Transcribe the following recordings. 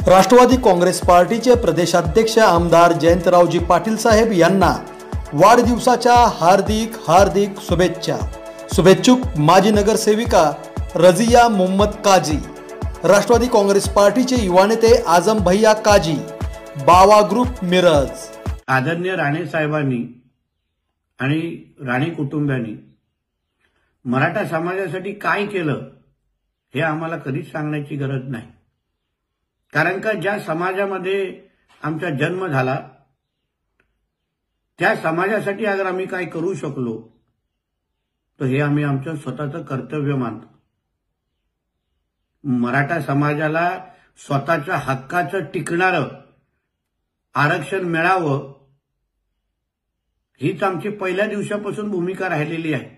राष्ट्रवादी काँग्रेस पार्टीचे प्रदेशाध्यक्ष आमदार जयंतरावजी पाटील साहेब यांना वाढदिवसाच्या हार्दिक शुभेच्छा। शुभेच्छुक माजी नगरसेविका रजिया मोहम्मद काजी, राष्ट्रवादी काँग्रेस पार्टीचे युवा नेते आजम भैया काजी, बावा ग्रुप मिरज। आदरणीय राणे साहेबांनी आणि राणे कुटुंबियांनी मराठा समाजासाठी काय केलं हे आम्हाला कधीच सांगण्याची गरज नाही, कारण का ज्या समाजामध्ये आमचा जन्म झाला त्या समाजासाठी अगर आम्ही काय करू शकलो तर हे आम्ही आमचं स्वतःचं कर्तव्य मानतो। मराठा समाजाला स्वतःच्या हक्काचं टिकणारं आरक्षण मिळावं हीच आमची पहिल्या दिवसापासून भूमिका राहिलेली आहे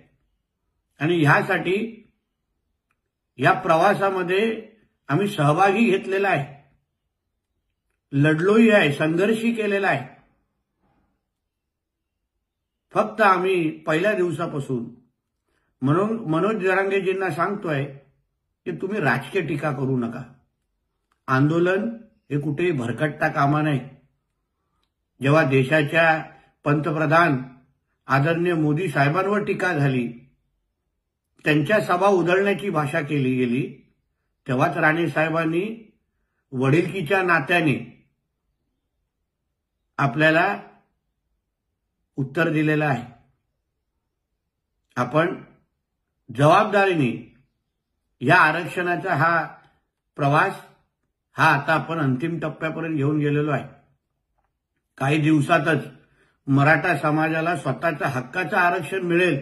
आणि ह्यासाठी या प्रवासामध्ये आम्ही सहभागी घेतलेला आहे, लढलोही आहे, संघर्षही केलेला आहे। फक्त आम्ही पहिल्या दिवसापासून म्हणून मनोज जरांगेजींना सांगतोय की तुम्ही राजकीय टीका करू नका, आंदोलन हे कुठेही भरकटता कामा नये। जेव्हा देशाच्या पंतप्रधान आदरणीय मोदी साहेबांवर टीका झाली, त्यांच्या सभा उधळण्याची भाषा केली गेली, तेव्हाच राणे साहेबांनी वडिलकीच्या नात्याने आपल्याला उत्तर दिलेलं आहे। आपण जबाबदारीने या आरक्षणाचा हा प्रवास आता आपण अंतिम टप्प्यापर्यंत घेऊन गेलेलो आहे। काही दिवसातच मराठा समाजाला स्वतःच्या हक्काचं आरक्षण मिळेल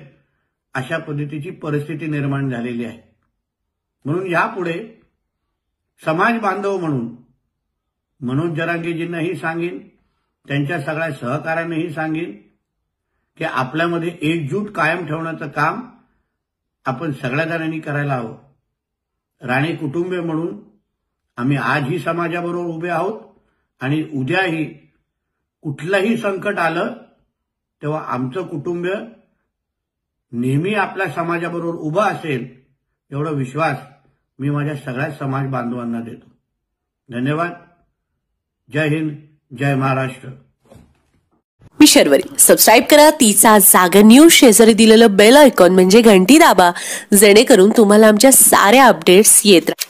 अशा पद्धतीची परिस्थिती निर्माण झालेली आहे। म्हणून यापुढे समाज बांधव म्हणून मनोज जरांगेजींनाही सांगेन, त्यांच्या सगळ्या सहकार्यांनाही सांगेन की आपल्यामध्ये एकजूट कायम ठेवण्याचं काम आपण सगळ्या जणांनी करायला हवं। राणे कुटुंबीय म्हणून आम्ही आजही समाजाबरोबर उभे आहोत आणि उद्याही कुठलंही संकट आलं तेव्हा आमचं कुटुंब नेहमी आपल्या समाजाबरोबर उभं असेल एवढा विश्वास मी माझ्या सगळ्या समाज बांधवांना देतो। धन्यवाद। जय हिंद, जय महाराष्ट्र। मी शर्वरी, सबस्क्राईब करा तिचा जागर न्यूज, शेजारी दिलेलं बेल आयकॉन म्हणजे घंटी दाबा, जेणेकरून तुम्हाला आमच्या साऱ्या अपडेट्स येत राहतील।